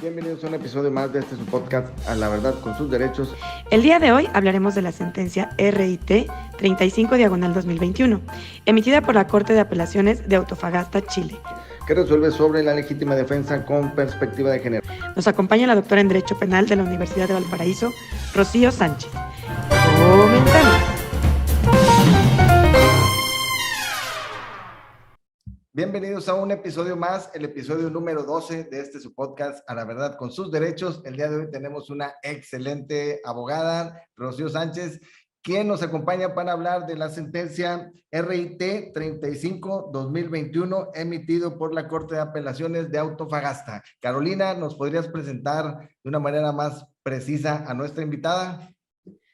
Bienvenidos a un episodio más de su podcast A la Verdad con sus Derechos. El día de hoy hablaremos de la sentencia RIT 35/2021, emitida por la Corte de Apelaciones de Antofagasta, Chile, que resuelve sobre la legítima defensa con perspectiva de género. Nos acompaña la doctora en Derecho Penal de la Universidad de Valparaíso, Rocío Sánchez. Comenzamos. Bienvenidos a un episodio más, el episodio número 12 de su podcast A la Verdad con sus Derechos. El día de hoy tenemos una excelente abogada, Rocío Sánchez, quien nos acompaña para hablar de la sentencia RIT 35/2021 emitido por la Corte de Apelaciones de Antofagasta. Carolina, ¿nos podrías presentar de una manera más precisa a nuestra invitada?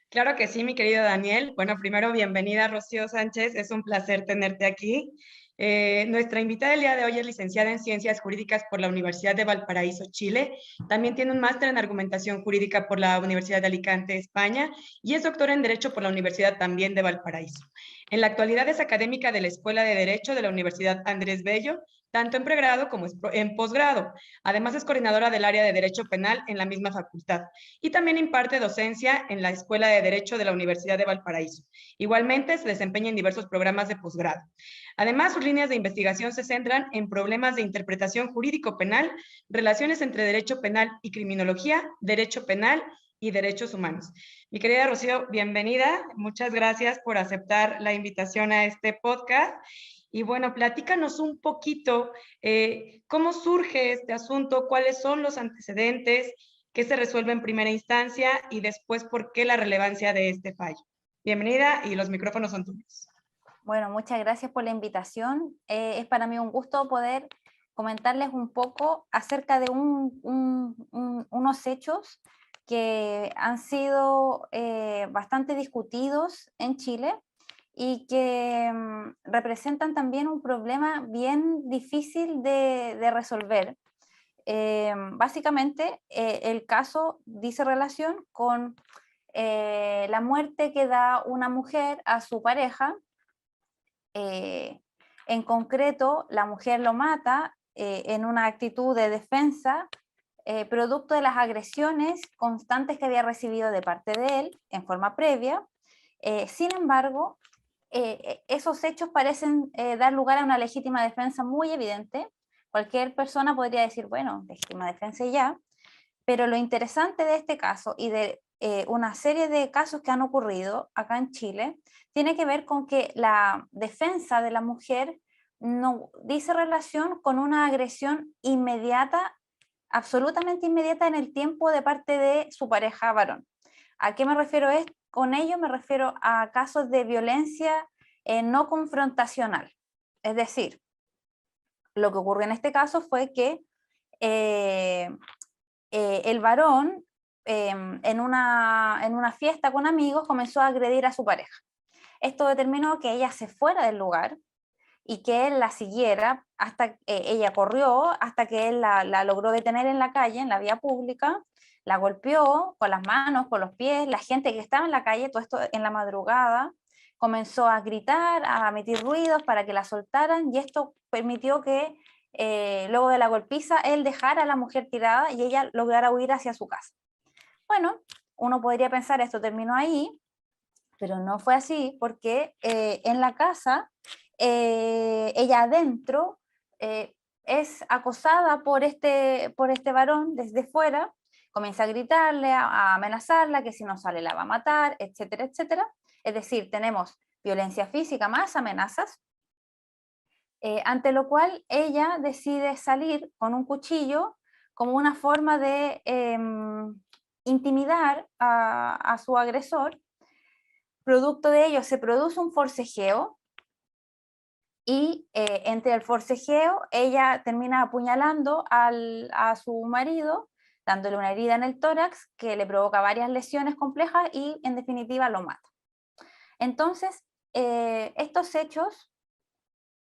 Claro que sí, mi querido Daniel. Bueno, primero, bienvenida, Rocío Sánchez. Es un placer tenerte aquí. Nuestra invitada el día de hoy es licenciada en Ciencias Jurídicas por la Universidad de Valparaíso, Chile. También tiene un máster en Argumentación Jurídica por la Universidad de Alicante, España, y es doctora en Derecho por la Universidad también de Valparaíso. En la actualidad es académica de la Escuela de Derecho de la Universidad Andrés Bello, tanto en pregrado como en posgrado. Además, es coordinadora del área de Derecho Penal en la misma facultad y también imparte docencia en la Escuela de Derecho de la Universidad de Valparaíso. Igualmente, se desempeña en diversos programas de posgrado. Además, sus líneas de investigación se centran en problemas de interpretación jurídico-penal, relaciones entre derecho penal y criminología, derecho penal y derechos humanos. Mi querida Rocío, bienvenida. Muchas gracias por aceptar la invitación a este podcast. Y bueno, platícanos un poquito cómo surge este asunto, cuáles son los antecedentes, qué se resuelve en primera instancia y después por qué la relevancia de este fallo. Bienvenida y los micrófonos son tuyos. Bueno, muchas gracias por la invitación. Es para mí un gusto poder comentarles un poco acerca de unos hechos que han sido bastante discutidos en Chile y que representan también un problema bien difícil de resolver. Básicamente, el caso dice relación con la muerte que da una mujer a su pareja. En concreto, la mujer lo mata en una actitud de defensa, producto de las agresiones constantes que había recibido de parte de él en forma previa. Sin embargo, esos hechos parecen dar lugar a una legítima defensa muy evidente. Cualquier persona podría decir, bueno, legítima defensa y ya, pero lo interesante de este caso y de una serie de casos que han ocurrido acá en Chile tiene que ver con que la defensa de la mujer no dice relación con una agresión inmediata, absolutamente inmediata en el tiempo de parte de su pareja varón. ¿A qué me refiero con ello? Me refiero a casos de violencia no confrontacional. Es decir, lo que ocurrió en este caso fue que el varón en una fiesta con amigos comenzó a agredir a su pareja. Esto determinó que ella se fuera del lugar y que él la siguiera hasta ella corrió, hasta que él la logró detener en la calle, en la vía pública, la golpeó con las manos, con los pies. La gente que estaba en la calle, todo esto en la madrugada, comenzó a gritar, a emitir ruidos para que la soltaran, y esto permitió que luego de la golpiza él dejara a la mujer tirada y ella lograra huir hacia su casa. Bueno, uno podría pensar esto terminó ahí, pero no fue así, porque en la casa ella adentro es acosada por este varón desde fuera, comienza a gritarle, a amenazarla, que si no sale la va a matar, etcétera, etcétera. Es decir, tenemos violencia física más amenazas, ante lo cual ella decide salir con un cuchillo como una forma de intimidar a su agresor. Producto de ello se produce un forcejeo y entre el forcejeo ella termina apuñalando a su marido, dándole una herida en el tórax que le provoca varias lesiones complejas y en definitiva lo mata. Entonces, estos hechos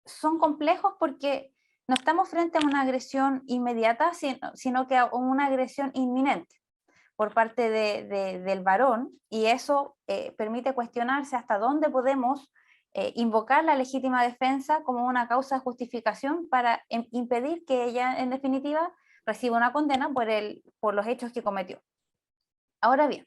son complejos porque no estamos frente a una agresión inmediata, sino que a una agresión inminente por parte del varón, y eso permite cuestionarse hasta dónde podemos invocar la legítima defensa como una causa de justificación para impedir que ella, en definitiva, reciba una condena por los hechos que cometió. Ahora bien,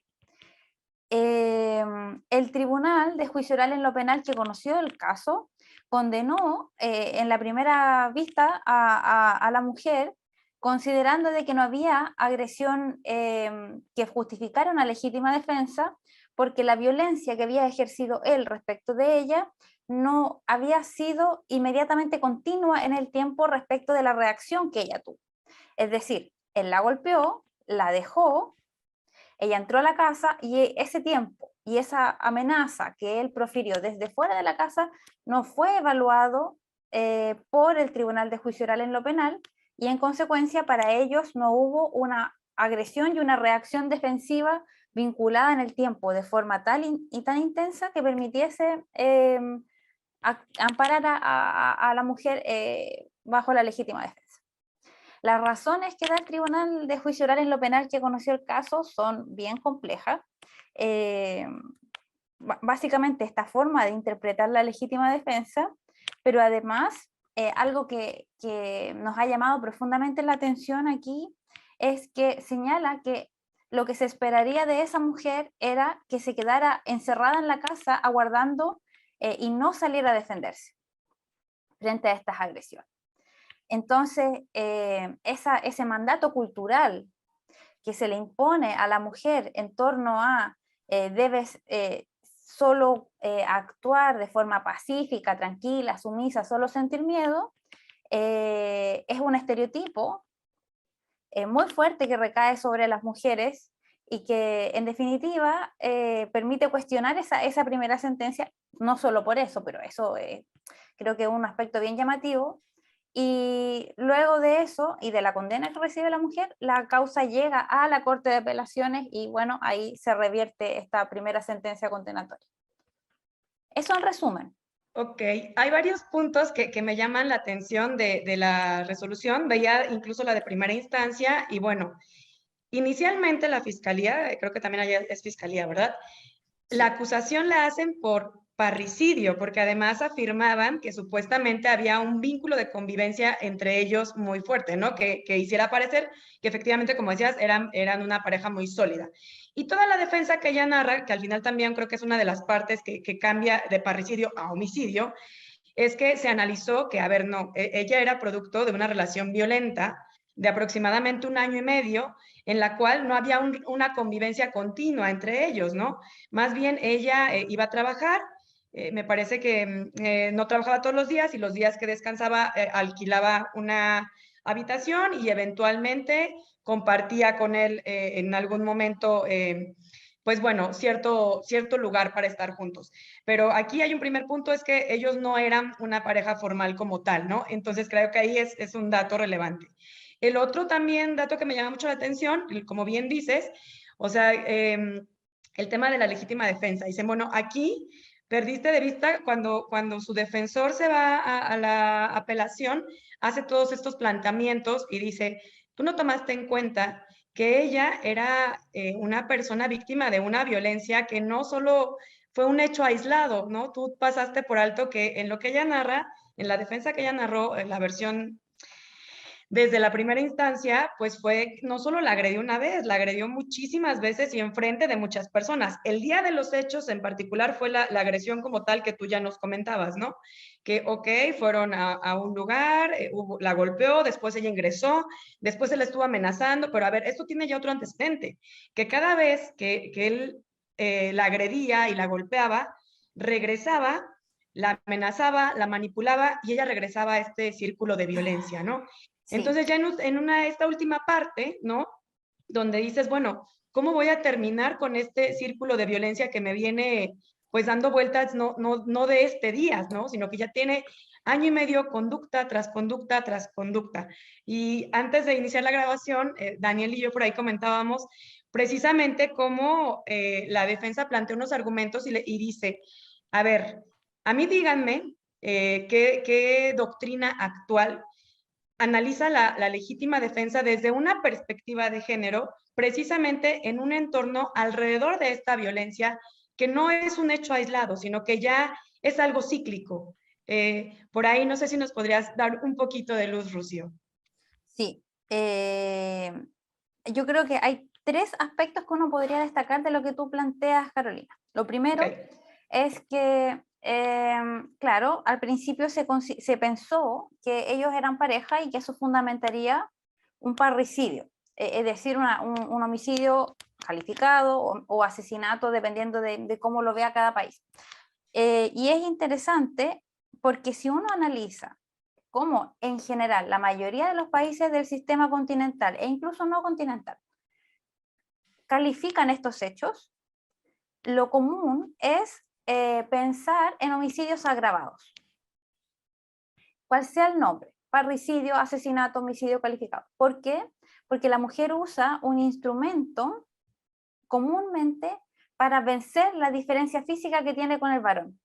el Tribunal de Juicio Oral en lo Penal que conoció el caso condenó en la primera vista a la mujer, considerando de que no había agresión que justificara una legítima defensa, porque la violencia que había ejercido él respecto de ella no había sido inmediatamente continua en el tiempo respecto de la reacción que ella tuvo. Es decir, él la golpeó, la dejó, ella entró a la casa y ese tiempo y esa amenaza que él profirió desde fuera de la casa no fue evaluado por el Tribunal de Juicio Oral en lo Penal, y en consecuencia para ellos no hubo una agresión y una reacción defensiva vinculada en el tiempo de forma tal y tan intensa que permitiese amparar a la mujer bajo la legítima defensa. Las razones que da el Tribunal de Juicio Oral en lo Penal que conoció el caso son bien complejas. Básicamente esta forma de interpretar la legítima defensa, pero además algo que nos ha llamado profundamente la atención aquí es que señala que lo que se esperaría de esa mujer era que se quedara encerrada en la casa aguardando y no saliera a defenderse frente a estas agresiones. Entonces, ese mandato cultural que se le impone a la mujer en torno a debes solo actuar de forma pacífica, tranquila, sumisa, solo sentir miedo, es un estereotipo muy fuerte que recae sobre las mujeres y que en definitiva permite cuestionar esa primera sentencia, no solo por eso, pero eso creo que es un aspecto bien llamativo. Y luego de eso, y de la condena que recibe la mujer, la causa llega a la Corte de Apelaciones y bueno, ahí se revierte esta primera sentencia condenatoria. Eso en resumen. Ok, hay varios puntos que me llaman la atención de la resolución. Veía incluso la de primera instancia y bueno, inicialmente la fiscalía, creo que también allá es fiscalía, ¿verdad? La acusación la hacen por parricidio, porque además afirmaban que supuestamente había un vínculo de convivencia entre ellos muy fuerte, ¿no? Que hiciera parecer que efectivamente, como decías, eran una pareja muy sólida. Y toda la defensa que ella narra, que al final también creo que es una de las partes que cambia de parricidio a homicidio, es que se analizó que, a ver, no, ella era producto de una relación violenta de aproximadamente 1 año y medio, en la cual no había una convivencia continua entre ellos, ¿no? Más bien ella iba a trabajar, me parece que no trabajaba todos los días y los días que descansaba alquilaba una habitación y eventualmente compartía con él en algún momento pues bueno, cierto lugar para estar juntos. Pero aquí hay un primer punto, es que ellos no eran una pareja formal como tal, ¿no? Entonces creo que ahí es un dato relevante. El otro también dato que me llama mucho la atención, como bien dices, o sea, el tema de la legítima defensa. Dicen, bueno, aquí perdiste de vista cuando su defensor se va a la apelación, hace todos estos planteamientos y dice, tú no tomaste en cuenta que ella era una persona víctima de una violencia que no solo fue un hecho aislado, ¿no? Tú pasaste por alto que en lo que ella narra, en la defensa que ella narró, en la versión desde la primera instancia, pues fue, no solo la agredió una vez, la agredió muchísimas veces y enfrente de muchas personas. El día de los hechos en particular fue la agresión como tal que tú ya nos comentabas, ¿no? Que, ok, fueron a un lugar, la golpeó, después ella ingresó, después él estuvo amenazando, pero a ver, esto tiene ya otro antecedente, que cada vez que él la agredía y la golpeaba, regresaba, la amenazaba, la manipulaba y ella regresaba a este círculo de violencia, ¿no? Sí. Entonces ya esta última parte, ¿no? Donde dices, bueno, ¿cómo voy a terminar con este círculo de violencia que me viene pues dando vueltas no de este día, ¿no? Sino que ya tiene 1 año y medio, conducta tras conducta tras conducta. Y antes de iniciar la grabación, Daniel y yo por ahí comentábamos precisamente cómo la defensa plantea unos argumentos y dice, a ver, a mí díganme qué doctrina actual analiza la legítima defensa desde una perspectiva de género, precisamente en un entorno alrededor de esta violencia que no es un hecho aislado, sino que ya es algo cíclico. Por ahí no sé si nos podrías dar un poquito de luz, Rocío. Sí, yo creo que hay 3 aspectos que uno podría destacar de lo que tú planteas, Carolina. Lo primero es que, claro, al principio se pensó que ellos eran pareja y que eso fundamentaría un parricidio, es decir, un homicidio calificado o asesinato, dependiendo de cómo lo vea cada país. Y es interesante porque si uno analiza cómo en general la mayoría de los países del sistema continental e incluso no continental califican estos hechos, lo común es pensar en homicidios agravados. Cual sea el nombre, parricidio, asesinato, homicidio calificado. ¿Por qué? Porque la mujer usa un instrumento comúnmente para vencer la diferencia física que tiene con el varón.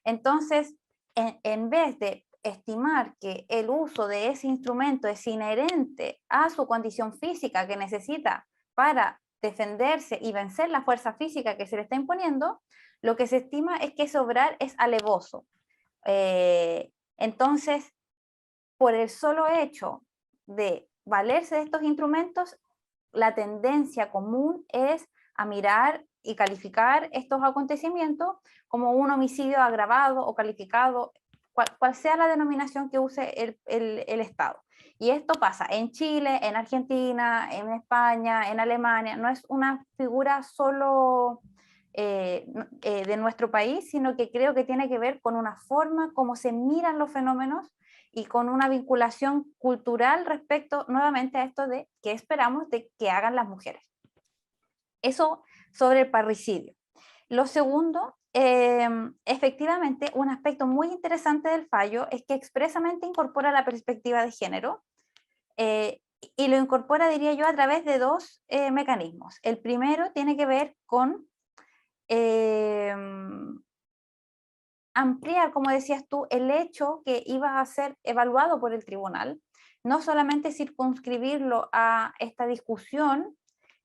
Entonces, en vez de estimar que el uso de ese instrumento es inherente a su condición física que necesita para defenderse y vencer la fuerza física que se le está imponiendo, lo que se estima es que ese obrar es alevoso. Entonces, por el solo hecho de valerse de estos instrumentos, la tendencia común es a mirar y calificar estos acontecimientos como un homicidio agravado o calificado, cual sea la denominación que use el Estado. Y esto pasa en Chile, en Argentina, en España, en Alemania. No es una figura solo de nuestro país, sino que creo que tiene que ver con una forma como se miran los fenómenos y con una vinculación cultural respecto nuevamente a esto de qué esperamos de que hagan las mujeres. Eso sobre el parricidio. Lo segundo, efectivamente, un aspecto muy interesante del fallo es que expresamente incorpora la perspectiva de género y lo incorpora, diría yo, a través de 2 mecanismos. El primero tiene que ver con ampliar, como decías tú, el hecho que iba a ser evaluado por el tribunal, no solamente circunscribirlo a esta discusión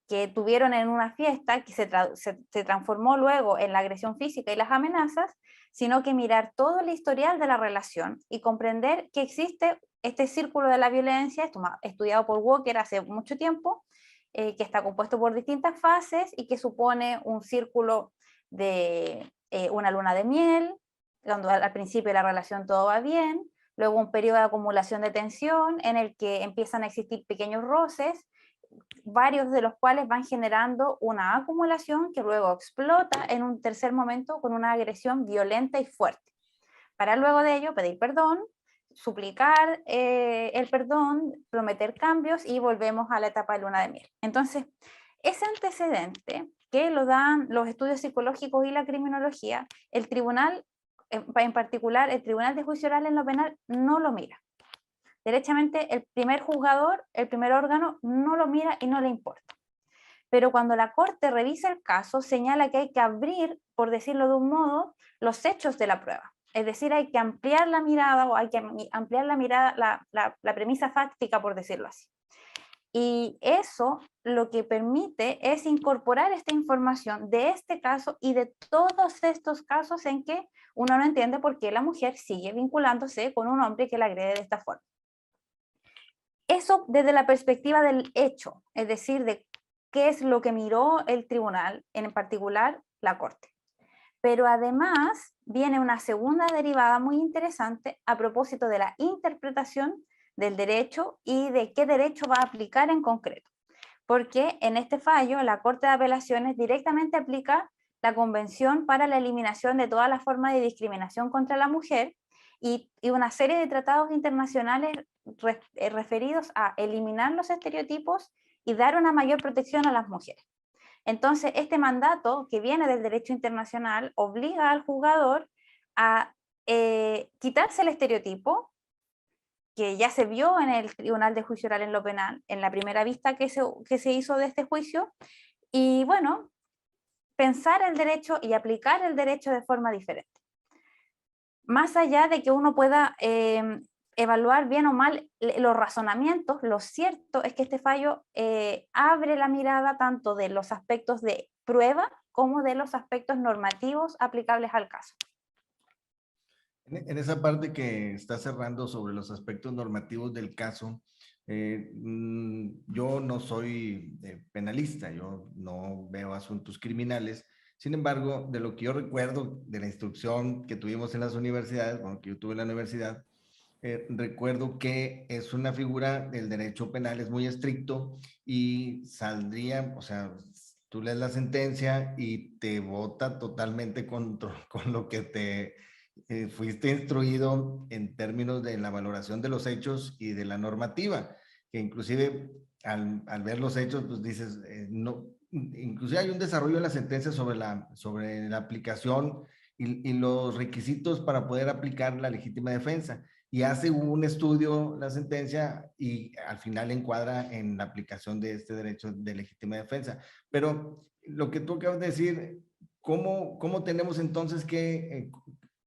que tuvieron en una fiesta, que se transformó luego en la agresión física y las amenazas, sino que mirar todo el historial de la relación y comprender que existe este círculo de la violencia, estudiado por Walker hace mucho tiempo, que está compuesto por distintas fases y que supone un círculo de una luna de miel, cuando al principio de la relación todo va bien, luego un periodo de acumulación de tensión en el que empiezan a existir pequeños roces, varios de los cuales van generando una acumulación que luego explota en un tercer momento con una agresión violenta y fuerte. Para luego de ello pedir perdón, suplicar el perdón, prometer cambios y volvemos a la etapa de luna de miel. Entonces, ese antecedente que lo dan los estudios psicológicos y la criminología, el tribunal, en particular el Tribunal de Juicio Oral en lo penal, no lo mira. Derechamente, el primer juzgador, el primer órgano, no lo mira y no le importa. Pero cuando la Corte revisa el caso, señala que hay que abrir, por decirlo de un modo, los hechos de la prueba. Es decir, hay que ampliar la mirada o hay que ampliar la mirada, la premisa fáctica, por decirlo así. Y eso lo que permite es incorporar esta información de este caso y de todos estos casos en que uno no entiende por qué la mujer sigue vinculándose con un hombre que la agrede de esta forma. Eso desde la perspectiva del hecho, es decir, de qué es lo que miró el tribunal, en particular la Corte. Pero además viene una segunda derivada muy interesante a propósito de la interpretación del derecho y de qué derecho va a aplicar en concreto. Porque en este fallo la Corte de Apelaciones directamente aplica la Convención para la Eliminación de todas las formas de discriminación contra la mujer y una serie de tratados internacionales referidos a eliminar los estereotipos y dar una mayor protección a las mujeres. Entonces, este mandato que viene del derecho internacional obliga al juzgador a quitarse el estereotipo que ya se vio en el Tribunal de Juicio Oral en lo penal, en la primera vista que se hizo de este juicio, y bueno, pensar el derecho y aplicar el derecho de forma diferente. Más allá de que uno pueda evaluar bien o mal los razonamientos, lo cierto es que este fallo abre la mirada tanto de los aspectos de prueba como de los aspectos normativos aplicables al caso. En esa parte que está cerrando sobre los aspectos normativos del caso, Yo no soy penalista, yo no veo asuntos criminales. Sin embargo, de lo que yo recuerdo de la instrucción que tuvimos en las universidades, bueno, que yo tuve en la universidad, recuerdo que es una figura del derecho penal, es muy estricto y saldría, o sea, tú lees la sentencia y te vota totalmente con lo que te fuiste instruido en términos de la valoración de los hechos y de la normativa, que inclusive al ver los hechos, pues dices, no, inclusive hay un desarrollo en la sentencia sobre la aplicación y los requisitos para poder aplicar la legítima defensa. Y hace un estudio la sentencia y al final encuadra en la aplicación de este derecho de legítima defensa. Pero lo que tú acabas de decir, ¿cómo tenemos entonces que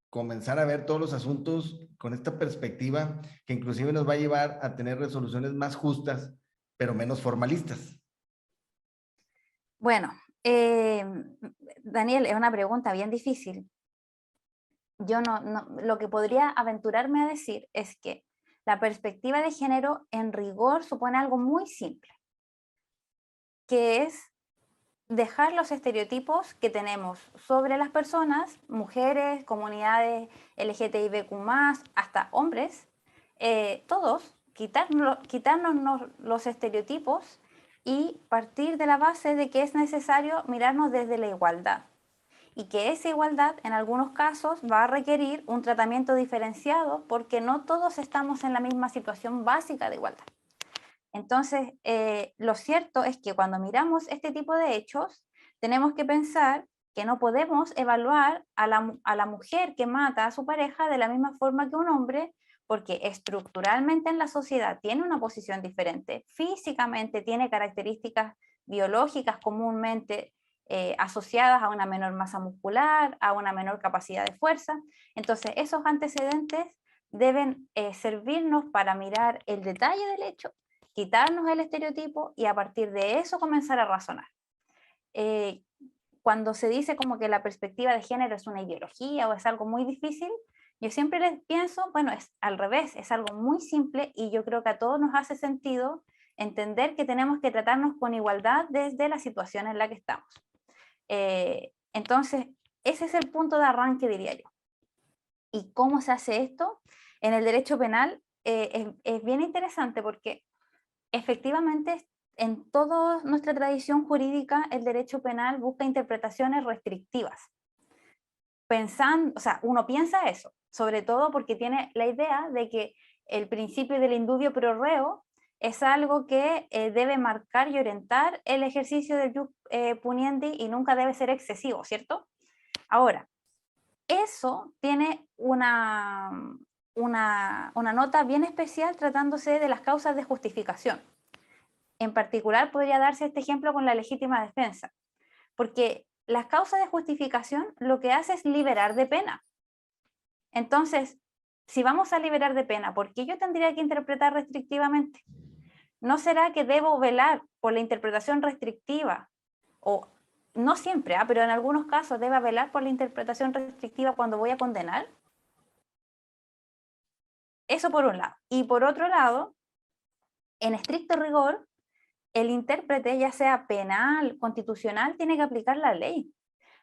comenzar a ver todos los asuntos con esta perspectiva que inclusive nos va a llevar a tener resoluciones más justas, pero menos formalistas? Bueno, Daniel, es una pregunta bien difícil. Yo lo que podría aventurarme a decir es que la perspectiva de género en rigor supone algo muy simple, que es dejar los estereotipos que tenemos sobre las personas, mujeres, comunidades LGTBIQ+, hasta hombres, todos, quitarnos los estereotipos y partir de la base de que es necesario mirarnos desde la igualdad y que esa igualdad en algunos casos va a requerir un tratamiento diferenciado porque no todos estamos en la misma situación básica de igualdad. Entonces, lo cierto es que cuando miramos este tipo de hechos, tenemos que pensar que no podemos evaluar a la mujer que mata a su pareja de la misma forma que un hombre, porque estructuralmente en la sociedad tiene una posición diferente, físicamente tiene características biológicas comúnmente asociadas a una menor masa muscular, a una menor capacidad de fuerza. Entonces, esos antecedentes deben servirnos para mirar el detalle del hecho, quitarnos el estereotipo y a partir de eso comenzar a razonar. Cuando se dice como que la perspectiva de género es una ideología o es algo muy difícil, yo siempre les pienso, bueno, es al revés, es algo muy simple y yo creo que a todos nos hace sentido entender que tenemos que tratarnos con igualdad desde la situación en la que estamos. Entonces, ese es el punto de arranque, diría yo. ¿Y cómo se hace esto? En el derecho penal es bien interesante porque efectivamente en toda nuestra tradición jurídica el derecho penal busca interpretaciones restrictivas. Pensando, o sea, uno piensa eso, sobre todo porque tiene la idea de que el principio del indubio pro reo es algo que debe marcar y orientar el ejercicio del jus puniendi y nunca debe ser excesivo, ¿cierto? Ahora, eso tiene una nota bien especial tratándose de las causas de justificación. En particular podría darse este ejemplo con la legítima defensa, porque las causas de justificación lo que hace es liberar de pena. Entonces, si vamos a liberar de pena, ¿por qué yo tendría que interpretar restrictivamente? ¿No será que debo velar por la interpretación restrictiva? O no siempre, pero en algunos casos debo velar por la interpretación restrictiva cuando voy a condenar. Eso por un lado. Y por otro lado, en estricto rigor, el intérprete, ya sea penal, constitucional, tiene que aplicar la ley.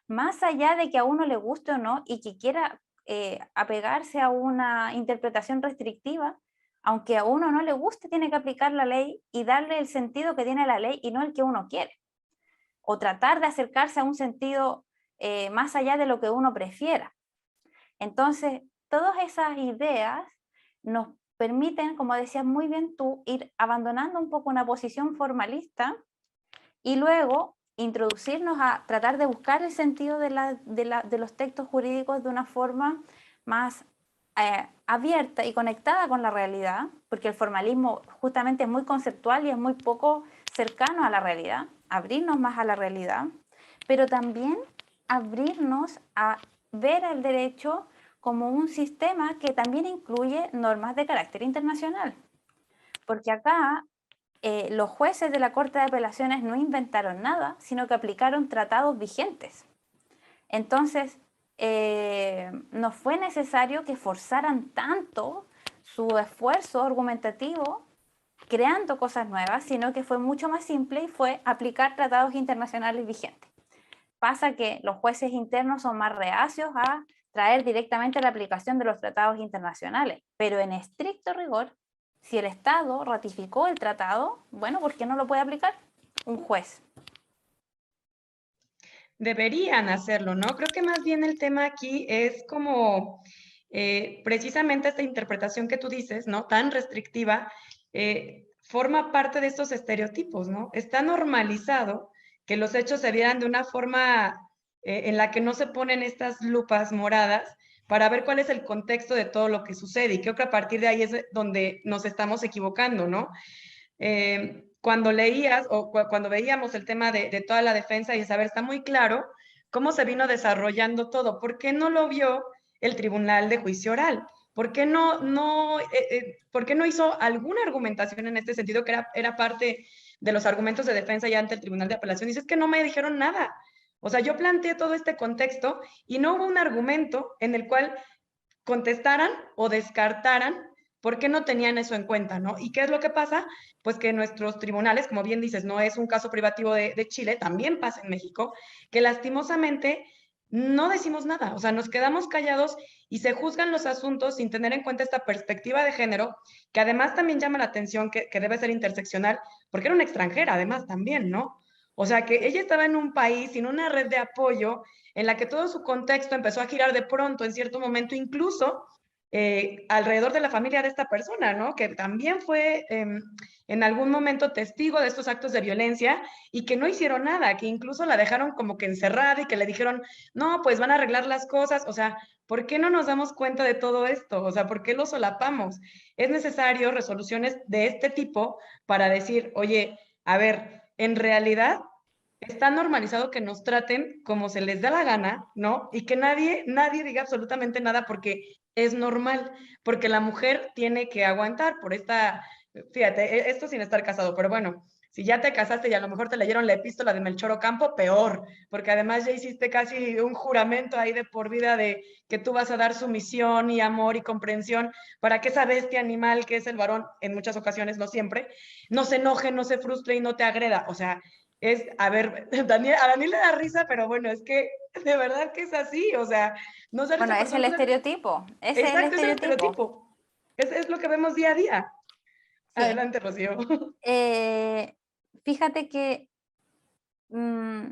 Más allá de que a uno le guste o no y que quiera apegarse a una interpretación restrictiva, aunque a uno no le guste, tiene que aplicar la ley y darle el sentido que tiene la ley y no el que uno quiere. O tratar de acercarse a un sentido más allá de lo que uno prefiera. Entonces, todas esas ideas nos permiten, como decías muy bien tú, ir abandonando un poco una posición formalista y luego introducirnos a tratar de buscar el sentido de los textos jurídicos de una forma más abierta y conectada con la realidad, porque el formalismo justamente es muy conceptual y es muy poco cercano a la realidad, abrirnos más a la realidad, pero también abrirnos a ver el derecho como un sistema que también incluye normas de carácter internacional. Porque acá los jueces de la Corte de Apelaciones no inventaron nada, sino que aplicaron tratados vigentes. Entonces, no fue necesario que forzaran tanto su esfuerzo argumentativo creando cosas nuevas, sino que fue mucho más simple y fue aplicar tratados internacionales vigentes. Pasa que los jueces internos son más reacios a traer directamente la aplicación de los tratados internacionales, pero en estricto rigor, si el Estado ratificó el tratado, bueno, ¿por qué no lo puede aplicar un juez? Deberían hacerlo, ¿no? Creo que más bien el tema aquí es como precisamente esta interpretación que tú dices, ¿no? Tan restrictiva, forma parte de estos estereotipos, ¿no? Está normalizado que los hechos se vieran de una forma en la que no se ponen estas lupas moradas para ver cuál es el contexto de todo lo que sucede. Y creo que a partir de ahí es donde nos estamos equivocando, ¿no? Cuando leías o cuando veíamos el tema de toda la defensa y de saber, está muy claro cómo se vino desarrollando todo. ¿Por qué no lo vio el Tribunal de Juicio Oral? ¿Por qué no hizo alguna argumentación en este sentido que era parte de los argumentos de defensa ya ante el Tribunal de Apelación? Dice, es que no me dijeron nada. O sea, yo planteé todo este contexto y no hubo un argumento en el cual contestaran o descartaran por qué no tenían eso en cuenta, ¿no? ¿Y qué es lo que pasa? Pues que nuestros tribunales, como bien dices, no es un caso privativo de Chile, también pasa en México, que lastimosamente no decimos nada, o sea, nos quedamos callados y se juzgan los asuntos sin tener en cuenta esta perspectiva de género, que además también llama la atención que debe ser interseccional, porque era una extranjera, además también, ¿no? O sea, que ella estaba en un país sin una red de apoyo en la que todo su contexto empezó a girar de pronto en cierto momento, incluso alrededor de la familia de esta persona, ¿no? Que también fue en algún momento testigo de estos actos de violencia y que no hicieron nada, que incluso la dejaron como que encerrada y que le dijeron, no, pues van a arreglar las cosas, o sea, ¿por qué no nos damos cuenta de todo esto? O sea, ¿por qué lo solapamos? Es necesario resoluciones de este tipo para decir, oye, a ver, en realidad está normalizado que nos traten como se les da la gana, ¿no? Y que nadie diga absolutamente nada porque es normal, porque la mujer tiene que aguantar por esta, fíjate, esto sin estar casado, pero bueno, si ya te casaste y a lo mejor te leyeron la epístola de Melchor Ocampo, peor, porque además ya hiciste casi un juramento ahí de por vida de que tú vas a dar sumisión y amor y comprensión para que esa bestia animal que es el varón, en muchas ocasiones, no siempre, no se enoje, no se frustre y no te agreda. O sea, a ver, a Daniel le da risa, pero bueno, es que de verdad que es así, o sea, no ser Bueno, esa es el persona. estereotipo, ese es el Exacto, es el estereotipo. estereotipo. Es lo que vemos día a día. Sí. Adelante, Rocío. Eh, Fíjate que, mm,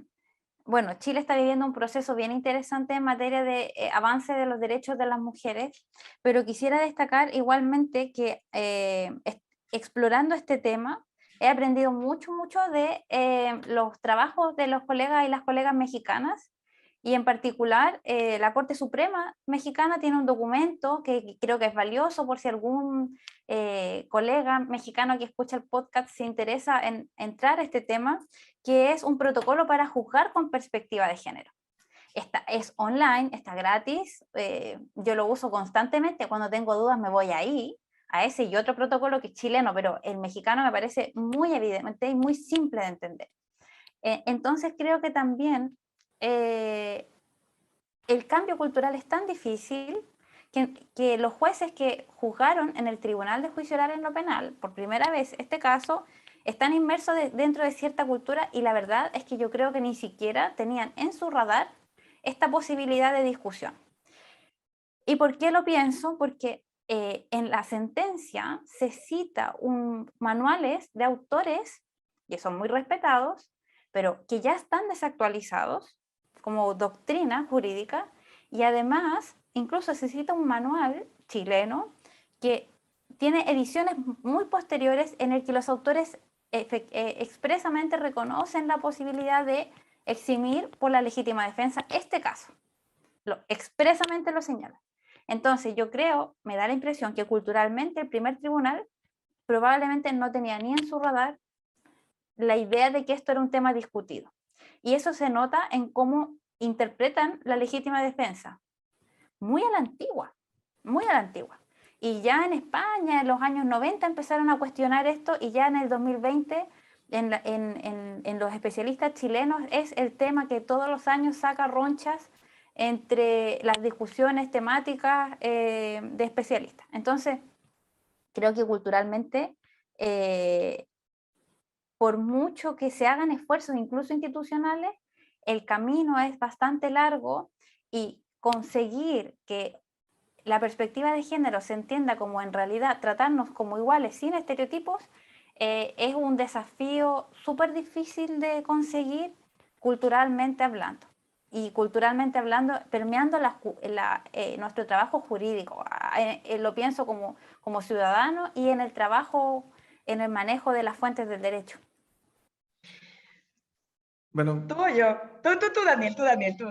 bueno, Chile está viviendo un proceso bien interesante en materia de avance de los derechos de las mujeres, pero quisiera destacar igualmente que explorando este tema, he aprendido mucho de los trabajos de los colegas y las colegas mexicanas, y en particular la Corte Suprema mexicana tiene un documento que creo que es valioso por si algún colega mexicano que escucha el podcast se interesa en entrar a este tema, que es un protocolo para juzgar con perspectiva de género. Es online, está gratis, yo lo uso constantemente, cuando tengo dudas me voy ahí, a ese y otro protocolo que es chileno, pero el mexicano me parece muy evidente y muy simple de entender. Entonces creo que también el cambio cultural es tan difícil que los jueces que juzgaron en el Tribunal de Juicio Oral en lo penal, por primera vez este caso, están inmersos dentro de cierta cultura, y la verdad es que yo creo que ni siquiera tenían en su radar esta posibilidad de discusión. ¿Y por qué lo pienso? Porque en la sentencia se cita manuales de autores que son muy respetados, pero que ya están desactualizados como doctrina jurídica, y además incluso se cita un manual chileno que tiene ediciones muy posteriores en el que los autores expresamente reconocen la posibilidad de eximir por la legítima defensa este caso. Expresamente lo señala. Entonces yo creo, me da la impresión que culturalmente el primer tribunal probablemente no tenía ni en su radar la idea de que esto era un tema discutido. Y eso se nota en cómo interpretan la legítima defensa. Muy a la antigua, muy a la antigua. Y ya en España, en los años 90, empezaron a cuestionar esto, y ya en el 2020, en los especialistas chilenos, es el tema que todos los años saca ronchas entre las discusiones temáticas de especialistas. Entonces, creo que culturalmente por mucho que se hagan esfuerzos, incluso institucionales, el camino es bastante largo y conseguir que la perspectiva de género se entienda como en realidad tratarnos como iguales sin estereotipos, es un desafío súper difícil de conseguir culturalmente hablando. Y culturalmente hablando, permeando nuestro trabajo jurídico. Lo pienso como ciudadano y en el trabajo, en el manejo de las fuentes del derecho. Bueno, Tú o yo. Tú, Daniel, tú.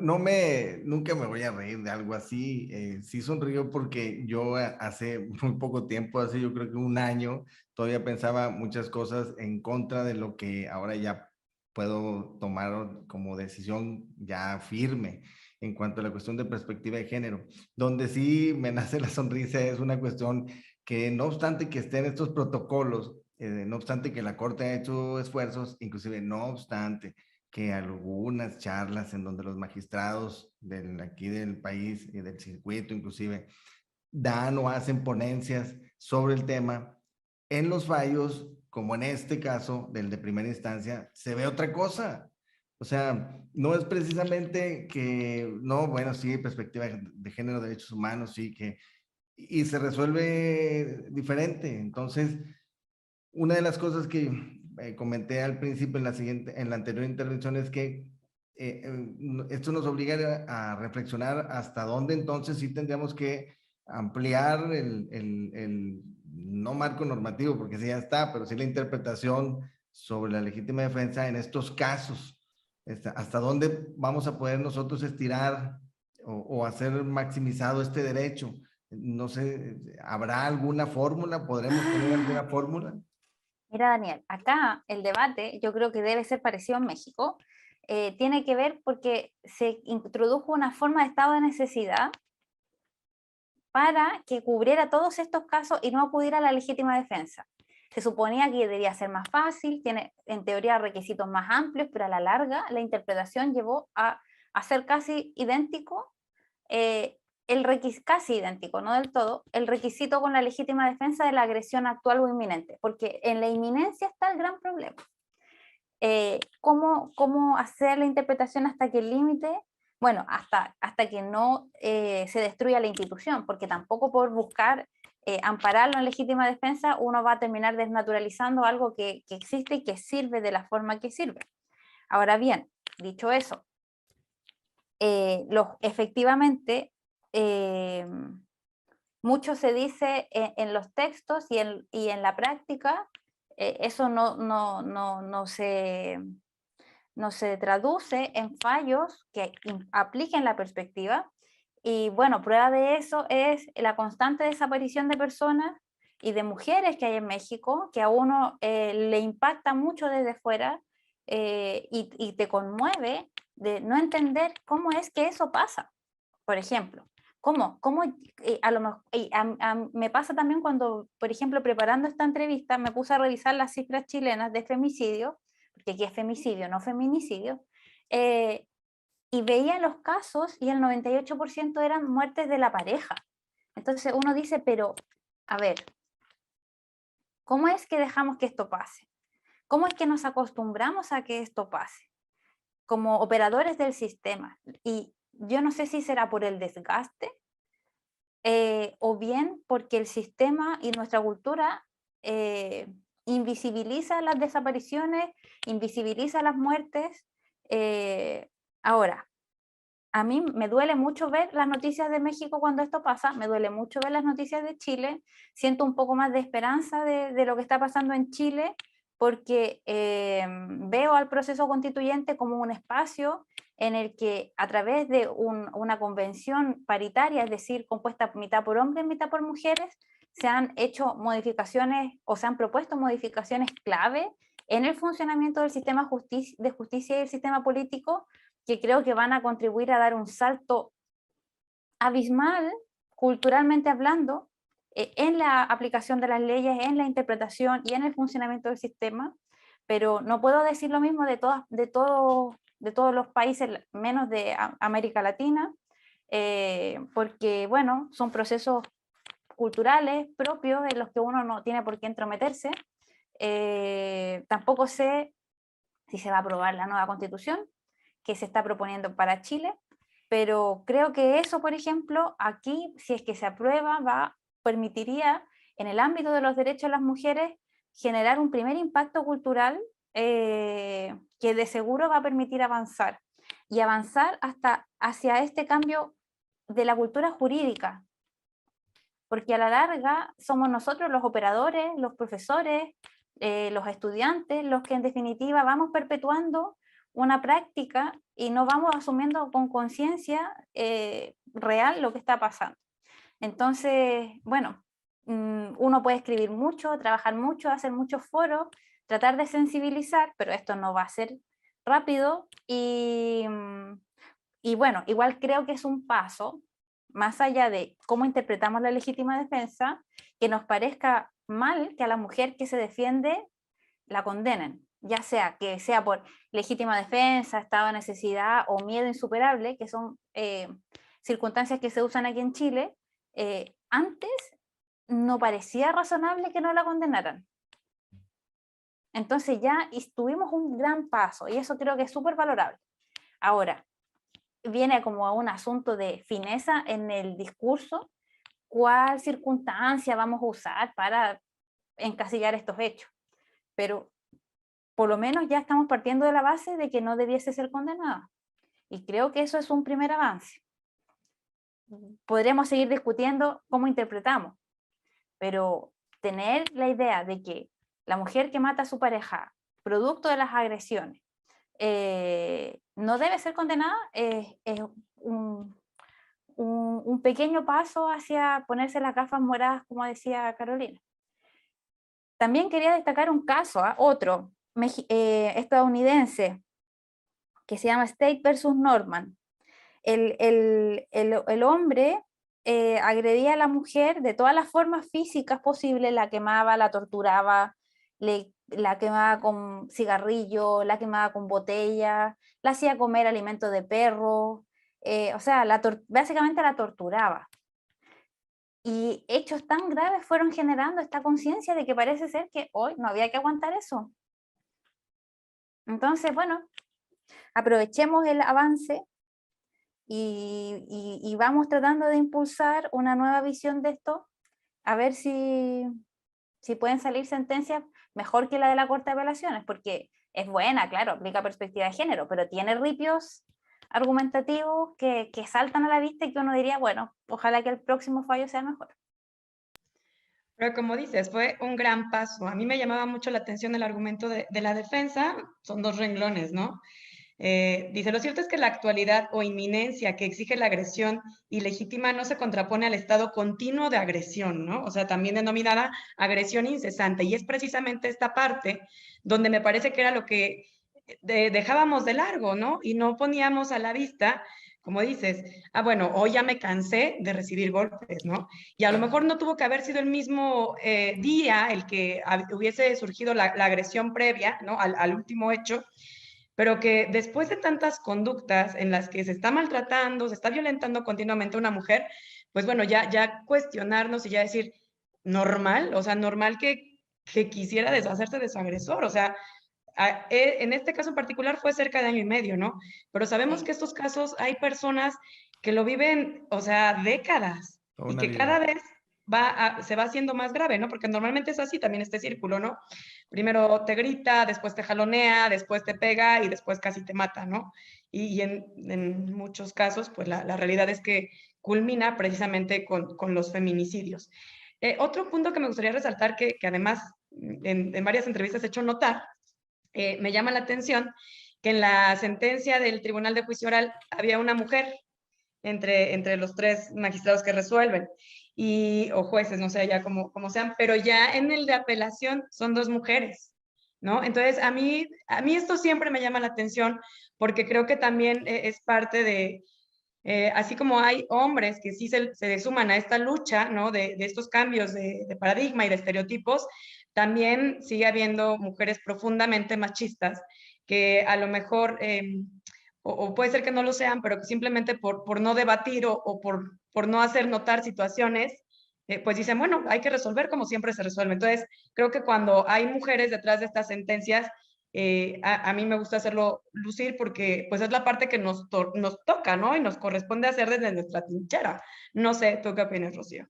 nunca me voy a reír de algo así. Sí sonrío porque yo hace muy poco tiempo, hace yo creo que un año, todavía pensaba muchas cosas en contra de lo que ahora ya puedo tomar como decisión ya firme en cuanto a la cuestión de perspectiva de género. Donde sí me nace la sonrisa es una cuestión que no obstante que estén estos protocolos, no obstante que la Corte ha hecho esfuerzos, inclusive no obstante que algunas charlas en donde los magistrados aquí del país y del circuito inclusive dan o hacen ponencias sobre el tema, en los fallos, como en este caso del de primera instancia, se ve otra cosa. O sea, no es precisamente que, no, bueno, sí, perspectiva de género, derechos humanos, sí, y se resuelve diferente. Entonces, una de las cosas que comenté al principio en la anterior intervención es que esto nos obliga a reflexionar hasta dónde entonces sí tendríamos que ampliar no marco normativo, porque sí ya está, pero sí la interpretación sobre la legítima defensa en estos casos. Hasta dónde vamos a poder nosotros estirar o hacer maximizado este derecho. No sé, ¿habrá alguna fórmula? ¿Podremos tener alguna fórmula? Mira, Daniel, acá el debate yo creo que debe ser parecido en México. Tiene que ver porque se introdujo una forma de estado de necesidad para que cubriera todos estos casos y no acudiera a la legítima defensa. Se suponía que debía ser más fácil, tiene en teoría requisitos más amplios, pero a la larga la interpretación llevó a ser casi idéntico, casi idéntico, no del todo, el requisito con la legítima defensa de la agresión actual o inminente, porque en la inminencia está el gran problema. ¿Cómo hacer la interpretación hasta que el límite, bueno, hasta que no se destruya la institución, porque tampoco por buscar ampararlo en legítima defensa uno va a terminar desnaturalizando algo que existe y que sirve de la forma que sirve. Ahora bien, dicho eso, efectivamente, mucho se dice en los textos y en la práctica, eso no se traduce en fallos que apliquen la perspectiva. Y bueno, prueba de eso es la constante desaparición de personas y de mujeres que hay en México, que a uno le impacta mucho desde fuera y te conmueve de no entender cómo es que eso pasa. Por ejemplo, ¿cómo a lo mejor, me pasa también cuando, por ejemplo, preparando esta entrevista, me puse a revisar las cifras chilenas de femicidio, porque aquí es femicidio, no feminicidio, y veía los casos y el 98% eran muertes de la pareja. Entonces uno dice, pero, a ver, ¿cómo es que dejamos que esto pase? ¿Cómo es que nos acostumbramos a que esto pase? Como operadores del sistema. Y yo no sé si será por el desgaste o bien porque el sistema y nuestra cultura invisibiliza las desapariciones, invisibiliza las muertes. Ahora, a mí me duele mucho ver las noticias de México cuando esto pasa, me duele mucho ver las noticias de Chile, siento un poco más de esperanza de lo que está pasando en Chile, porque veo al proceso constituyente como un espacio en el que a través de una convención paritaria, es decir, compuesta mitad por hombres, mitad por mujeres, se han hecho modificaciones o se han propuesto modificaciones clave en el funcionamiento del sistema de justicia y el sistema político, que creo que van a contribuir a dar un salto abismal, culturalmente hablando, en la aplicación de las leyes, en la interpretación y en el funcionamiento del sistema, pero no puedo decir lo mismo de todos los países, menos de América Latina, porque, bueno, son procesos culturales propios en los que uno no tiene por qué entrometerse. Tampoco sé si se va a aprobar la nueva constitución que se está proponiendo para Chile, pero creo que eso, por ejemplo, aquí, si es que se aprueba, permitiría en el ámbito de los derechos de las mujeres generar un primer impacto cultural que de seguro va a permitir avanzar, y avanzar hasta hacia este cambio de la cultura jurídica, porque a la larga somos nosotros los operadores, los profesores, los estudiantes, los que en definitiva vamos perpetuando una práctica y no vamos asumiendo con conciencia real lo que está pasando. Entonces, bueno, uno puede escribir mucho, trabajar mucho, hacer muchos foros, tratar de sensibilizar, pero esto no va a ser rápido y bueno, igual creo que es un paso, más allá de cómo interpretamos la legítima defensa, que nos parezca mal que a la mujer que se defiende la condenen, ya sea que sea por legítima defensa, estado de necesidad o miedo insuperable, que son circunstancias que se usan aquí en Chile. Antes no parecía razonable que no la condenaran. Entonces ya tuvimos un gran paso y eso creo que es súper valorable. Ahora, viene como a un asunto de fineza en el discurso, cuál circunstancia vamos a usar para encasillar estos hechos. Pero por lo menos ya estamos partiendo de la base de que no debiese ser condenada. Y creo que eso es un primer avance. Podremos seguir discutiendo cómo interpretamos, pero tener la idea de que la mujer que mata a su pareja, producto de las agresiones, no debe ser condenada, es un pequeño paso hacia ponerse las gafas moradas, como decía Carolina. También quería destacar un caso, otro, estadounidense, que se llama State versus Norman. El hombre agredía a la mujer de todas las formas físicas posibles, la quemaba, la torturaba, la quemaba con cigarrillo, la quemaba con botella, la hacía comer alimento de perro, o sea, básicamente la torturaba. Y hechos tan graves fueron generando esta conciencia de que parece ser que hoy no había que aguantar eso. Entonces, bueno, aprovechemos el avance y vamos tratando de impulsar una nueva visión de esto, a ver si pueden salir sentencias mejor que la de la Corte de Apelaciones, porque es buena, claro, aplica perspectiva de género, pero tiene ripios argumentativos que saltan a la vista y que uno diría, bueno, ojalá que el próximo fallo sea mejor. Pero como dices, fue un gran paso. A mí me llamaba mucho la atención el argumento de la defensa, son 2 renglones, ¿no? Dice, lo cierto es que la actualidad o inminencia que exige la agresión ilegítima no se contrapone al estado continuo de agresión, ¿no? O sea, también denominada agresión incesante. Y es precisamente esta parte donde me parece que era lo que dejábamos de largo, ¿no? Y no poníamos a la vista, como dices, bueno, hoy ya me cansé de recibir golpes, ¿no? Y a lo mejor no tuvo que haber sido el mismo día el que hubiese surgido la agresión previa, ¿no? Al último hecho, pero que después de tantas conductas en las que se está maltratando, se está violentando continuamente a una mujer, pues bueno, ya cuestionarnos y ya decir, normal, o sea, normal que quisiera deshacerse de su agresor, o sea, en este caso en particular fue cerca de año y medio, ¿no? Pero sabemos que estos casos hay personas que lo viven, o sea, décadas, y que cada vez se va haciendo más grave, ¿no? Porque normalmente es así también este círculo, ¿no? Primero te grita, después te jalonea, después te pega y después casi te mata, ¿no? Y en muchos casos, pues la realidad es que culmina precisamente con los feminicidios. Otro punto que me gustaría resaltar, que además en varias entrevistas he hecho notar, me llama la atención que en la sentencia del Tribunal de Juicio Oral había una mujer entre los 3 magistrados que resuelven, o jueces, no sé, ya como sean, pero ya en el de apelación son 2 mujeres, ¿no? Entonces, a mí esto siempre me llama la atención, porque creo que también es parte de, así como hay hombres que sí se suman a esta lucha, ¿no? De estos cambios de paradigma y de estereotipos, también sigue habiendo mujeres profundamente machistas que a lo mejor, o puede ser que no lo sean, pero que simplemente por no debatir o por no hacer notar situaciones, pues dicen, bueno, hay que resolver como siempre se resuelve. Entonces, creo que cuando hay mujeres detrás de estas sentencias, a mí me gusta hacerlo lucir porque pues es la parte que nos toca, ¿no? Y nos corresponde hacer desde nuestra trinchera. No sé, ¿tú qué opinas, Rocío?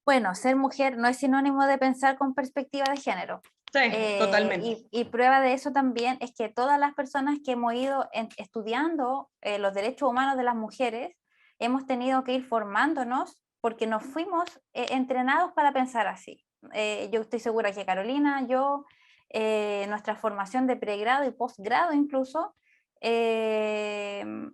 Bueno, ser mujer no es sinónimo de pensar con perspectiva de género. Sí, totalmente. Y prueba de eso también es que todas las personas que hemos ido estudiando los derechos humanos de las mujeres, hemos tenido que ir formándonos porque nos fuimos entrenados para pensar así. Yo estoy segura que Carolina, yo, nuestra formación de pregrado y posgrado incluso,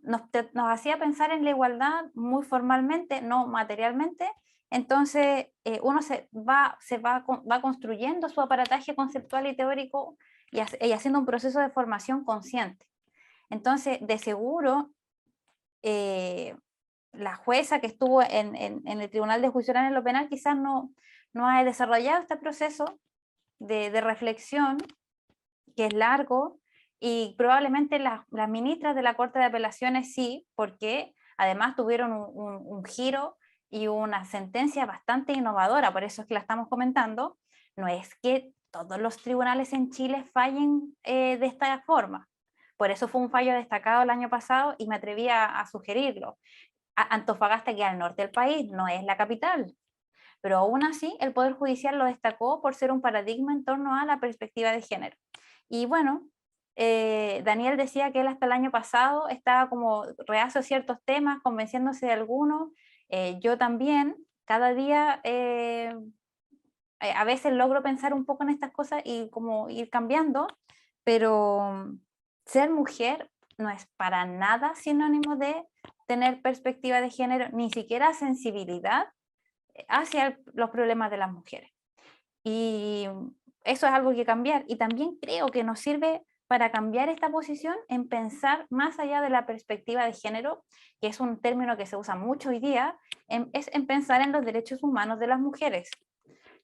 nos hacía pensar en la igualdad muy formalmente, no materialmente. Entonces, uno va construyendo su aparataje conceptual y teórico y haciendo un proceso de formación consciente. Entonces, de seguro, la jueza que estuvo en el Tribunal de Juicio Oral en lo Penal quizás no ha desarrollado este proceso de reflexión, que es largo, y probablemente las ministras de la Corte de Apelaciones sí, porque además tuvieron un giro y una sentencia bastante innovadora, por eso es que la estamos comentando. No es que todos los tribunales en Chile fallen de esta forma, por eso fue un fallo destacado el año pasado y me atreví a sugerirlo. Antofagasta queda al norte del país, no es la capital, pero aún así el Poder Judicial lo destacó por ser un paradigma en torno a la perspectiva de género. Y bueno, Daniel decía que él hasta el año pasado estaba como reacio a ciertos temas, convenciéndose de algunos. Yo también, cada día, a veces logro pensar un poco en estas cosas y como ir cambiando, pero ser mujer no es para nada sinónimo de tener perspectiva de género, ni siquiera sensibilidad hacia los problemas de las mujeres. Y eso es algo que cambiar. Y también creo que nos sirve para cambiar esta posición en pensar más allá de la perspectiva de género, que es un término que se usa mucho hoy día, es en pensar en los derechos humanos de las mujeres,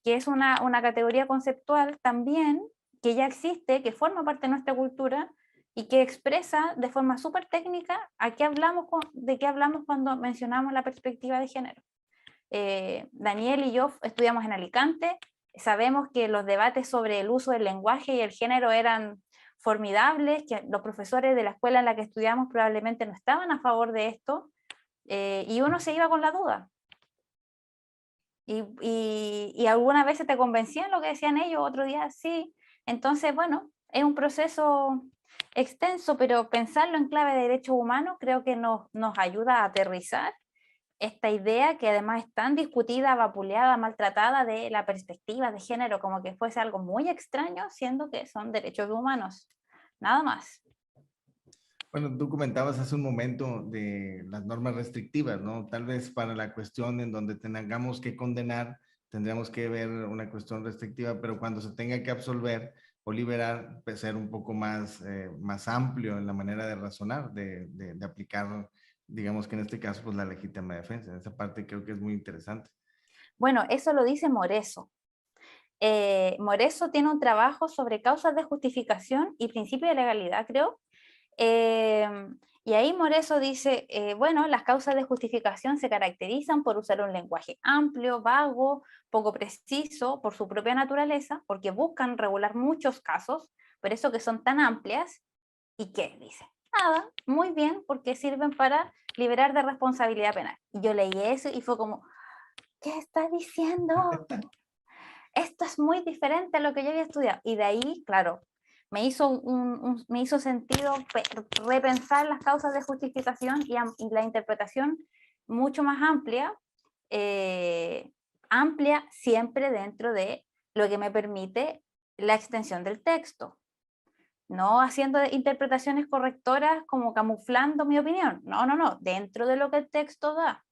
que es una categoría conceptual también que ya existe, que forma parte de nuestra cultura y que expresa de forma súper técnica de qué hablamos cuando mencionamos la perspectiva de género. Daniel y yo estudiamos en Alicante, sabemos que los debates sobre el uso del lenguaje y el género eran formidables, que los profesores de la escuela en la que estudiamos probablemente no estaban a favor de esto, y uno se iba con la duda. Y algunas veces te convencían lo que decían ellos, otro día sí. Entonces, bueno, es un proceso extenso, pero pensarlo en clave de derechos humanos creo que nos ayuda a aterrizar esta idea que además es tan discutida, vapuleada, maltratada de la perspectiva de género, como que fuese algo muy extraño, siendo que son derechos humanos, nada más. Bueno, tú comentabas hace un momento de las normas restrictivas, ¿no? Tal vez para la cuestión en donde tengamos que condenar, tendríamos que ver una cuestión restrictiva, pero cuando se tenga que absolver o liberar, pues ser un poco más amplio en la manera de razonar, de aplicar, digamos que en este caso, pues la legítima defensa. En esa parte creo que es muy interesante. Bueno, eso lo dice Moreso. Moreso tiene un trabajo sobre causas de justificación y principio de legalidad, creo. Y ahí Moreso dice, bueno, las causas de justificación se caracterizan por usar un lenguaje amplio, vago, poco preciso, por su propia naturaleza, porque buscan regular muchos casos, por eso que son tan amplias. ¿Y qué? Dice, nada, muy bien, porque sirven para liberar de responsabilidad penal. Y yo leí eso y fue como, ¿qué está diciendo? Esto es muy diferente a lo que yo había estudiado. Y de ahí, claro, me hizo sentido repensar las causas de justificación y la interpretación mucho más amplia siempre dentro de lo que me permite la extensión del texto. No haciendo interpretaciones correctoras como camuflando mi opinión. No, dentro de lo que el texto da.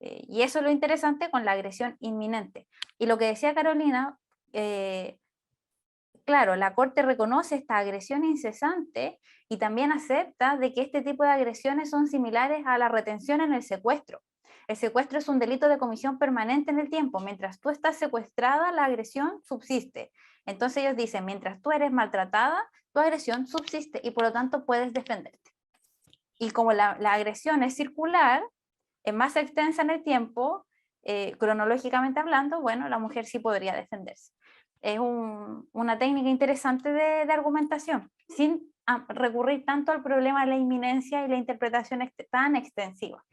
Y eso es lo interesante con la agresión inminente. Y lo que decía Carolina, claro, la Corte reconoce esta agresión incesante y también acepta de que este tipo de agresiones son similares a la retención en el secuestro. El secuestro es un delito de comisión permanente en el tiempo. Mientras tú estás secuestrada, la agresión subsiste. Entonces ellos dicen, mientras tú eres maltratada, tu agresión subsiste y por lo tanto puedes defenderte. Y como la agresión es circular, es más extensa en el tiempo, cronológicamente hablando, bueno, la mujer sí podría defenderse. Es una técnica interesante de argumentación, sin recurrir tanto al problema de la inminencia y la interpretación tan extensiva.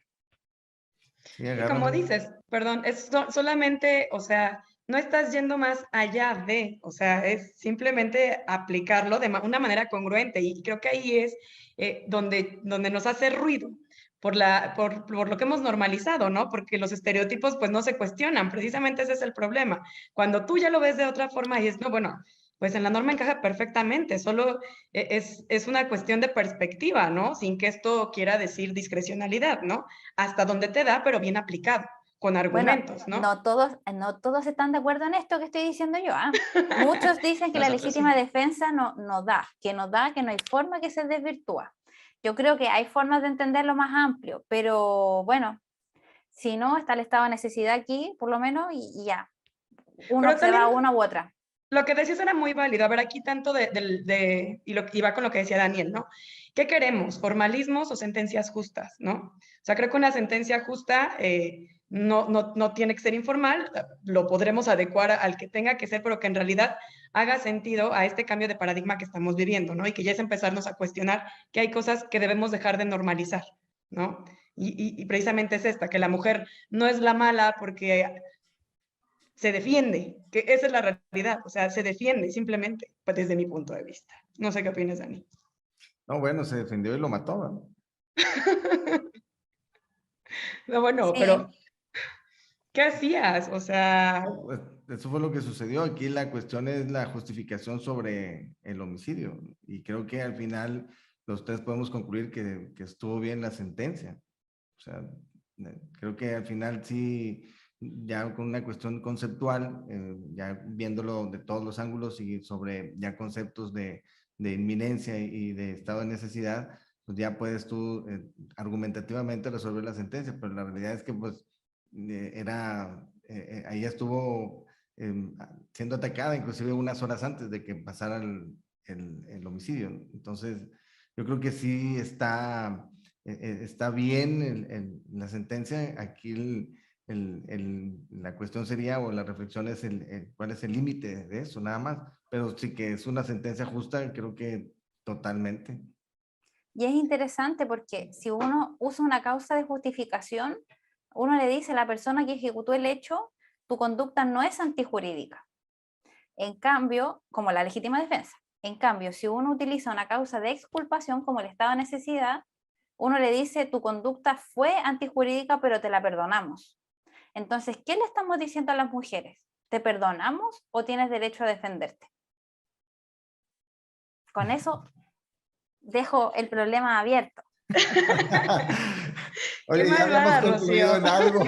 Sí, Y como dices, perdón, es solamente, o sea, no estás yendo más allá de, o sea, es simplemente aplicarlo de una manera congruente y creo que ahí es donde nos hace ruido por lo que hemos normalizado, ¿no? Porque los estereotipos pues no se cuestionan, precisamente ese es el problema. Cuando tú ya lo ves de otra forma y es, no, bueno, pues en la norma encaja perfectamente, solo es una cuestión de perspectiva, ¿no? Sin que esto quiera decir discrecionalidad, ¿no? Hasta donde te da, pero bien aplicado, con argumentos, Bueno, ¿no? no todos están de acuerdo en esto que estoy diciendo yo. Muchos dicen que la Nosotros sí. legítima defensa no da, que no hay forma que se desvirtúa. Yo creo que hay formas de entenderlo más amplio, pero bueno, si no, está el estado de necesidad aquí, por lo menos, y ya. Uno Pero se va a también una u otra. lo que decías era muy válido. A ver, aquí tanto y va con lo que decía Daniel, ¿no? ¿Qué queremos? ¿Formalismos o sentencias justas, no? O sea, creo que una sentencia justa no tiene que ser informal, lo podremos adecuar al que tenga que ser, pero que en realidad haga sentido a este cambio de paradigma que estamos viviendo, ¿no? Y que ya es empezarnos a cuestionar que hay cosas que debemos dejar de normalizar, ¿no? Y precisamente es esta, que la mujer no es la mala porque se defiende, que esa es la realidad, o sea, se defiende simplemente, pues desde mi punto de vista. No sé qué opinas, Dani. no, bueno, se defendió y lo mató, ¿no? No, bueno, Sí, pero ¿qué hacías? O sea, No, pues, eso fue lo que sucedió. Aquí la cuestión es la justificación sobre el homicidio. Y creo que al final los tres podemos concluir que estuvo bien la sentencia. O sea, creo que al final sí, ya con una cuestión conceptual, ya viéndolo de todos los ángulos y sobre ya conceptos de inminencia y de estado de necesidad, pues ya puedes tú argumentativamente resolver la sentencia, pero la realidad es que pues ahí estuvo siendo atacada inclusive unas horas antes de que pasara el homicidio. Entonces, yo creo que sí está bien la sentencia. Aquí la cuestión sería, o la reflexión es cuál es el límite de eso, nada más. Pero sí que es una sentencia justa, creo que totalmente. y es interesante porque si uno usa una causa de justificación, uno le dice a la persona que ejecutó el hecho, tu conducta no es antijurídica. En cambio, como la legítima defensa. En cambio, si uno utiliza una causa de exculpación como el estado de necesidad, uno le dice, tu conducta fue antijurídica, pero te la perdonamos. Entonces, ¿qué le estamos diciendo a las mujeres? ¿Te perdonamos o tienes derecho a defenderte? Con eso dejo el problema abierto. qué Oye, ya habíamos malvada, concluido Rocío. en algo.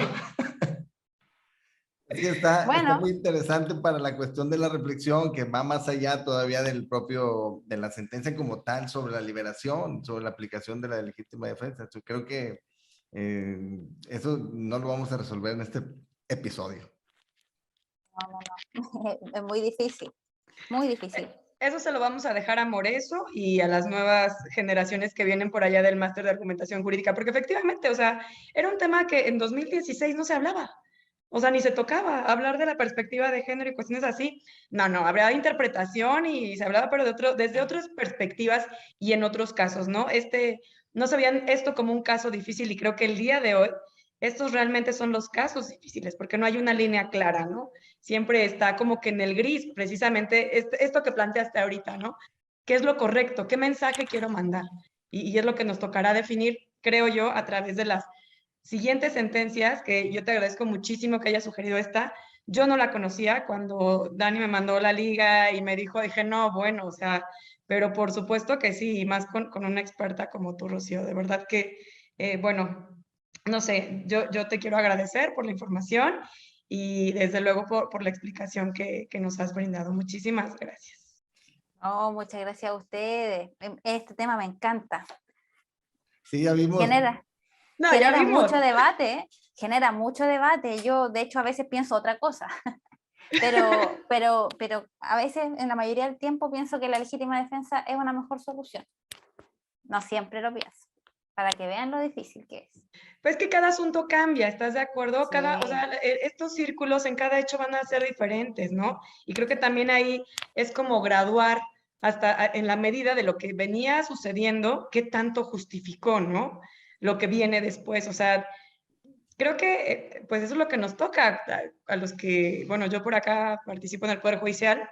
Es que está Bueno, muy interesante para la cuestión de la reflexión, que va más allá todavía de la sentencia como tal, sobre la liberación, sobre la aplicación de la legítima defensa. Yo creo que eso no lo vamos a resolver en este episodio. no. Es muy difícil, muy difícil. Eso se lo vamos a dejar a Moreso y a las nuevas generaciones que vienen por allá del máster de argumentación jurídica, porque efectivamente, o sea, era un tema que en 2016 no se hablaba. O sea, ni se tocaba hablar de la perspectiva de género y cuestiones así. No, habrá interpretación y se hablaba, pero desde otras perspectivas y en otros casos, ¿no? No se veían esto como un caso difícil y creo que el día de hoy estos realmente son los casos difíciles porque no hay una línea clara, ¿no? Siempre está como que en el gris, precisamente esto que planteaste ahorita, ¿no? ¿Qué es lo correcto? ¿Qué mensaje quiero mandar? Y es lo que nos tocará definir, creo yo, a través de las siguientes sentencias, que yo te agradezco muchísimo que hayas sugerido esta. Yo no la conocía cuando Dani me mandó la liga y me dijo, dije, no, bueno, o sea, pero por supuesto que sí, y más con una experta como tú, Rocío. De verdad que, bueno, no sé, yo te quiero agradecer por la información y desde luego por la explicación que nos has brindado. Muchísimas gracias. Oh, muchas gracias a ustedes. Este tema me encanta. Sí, ya vimos. Genera, No, ya genera vimos. mucho debate, genera mucho debate. Yo, de hecho, a veces pienso otra cosa, pero a veces, en la mayoría del tiempo, pienso que la legítima defensa es una mejor solución. No siempre lo pienso. para que vean lo difícil que es. Pues que cada asunto cambia, ¿estás de acuerdo? Sí. Cada, o sea, estos círculos en cada hecho van a ser diferentes, ¿no? Y creo que también ahí es como graduar hasta en la medida de lo que venía sucediendo, qué tanto justificó, ¿no? Lo que viene después, o sea, creo que pues eso es lo que nos toca a los que, bueno, yo por acá participo en el Poder Judicial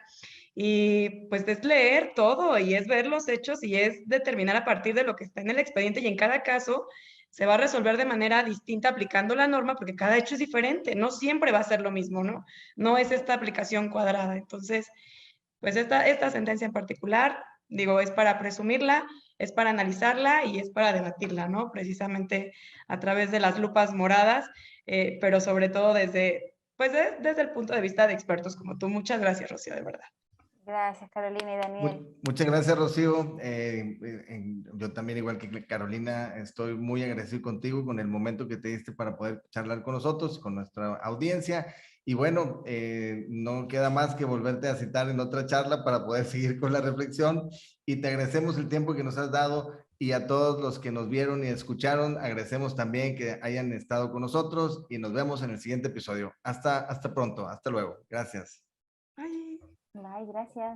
y pues es leer todo y es ver los hechos y es determinar a partir de lo que está en el expediente y en cada caso se va a resolver de manera distinta aplicando la norma porque cada hecho es diferente, no siempre va a ser lo mismo, ¿no? No es esta aplicación cuadrada. Entonces, pues esta sentencia en particular, digo, es para presumirla, es para analizarla y es para debatirla, ¿no? Precisamente a través de las lupas moradas, pero sobre todo desde, pues desde el punto de vista de expertos como tú. Muchas gracias, Rocío, de verdad. Gracias, Carolina y Daniel. Muchas gracias, Rocío. Yo también, igual que Carolina, estoy muy agradecido contigo con el momento que te diste para poder charlar con nosotros, con nuestra audiencia. Y bueno, no queda más que volverte a citar en otra charla para poder seguir con la reflexión. Y te agradecemos el tiempo que nos has dado y a todos los que nos vieron y escucharon, agradecemos también que hayan estado con nosotros y nos vemos en el siguiente episodio. Hasta pronto, hasta luego. Gracias. Bye. Bye, gracias.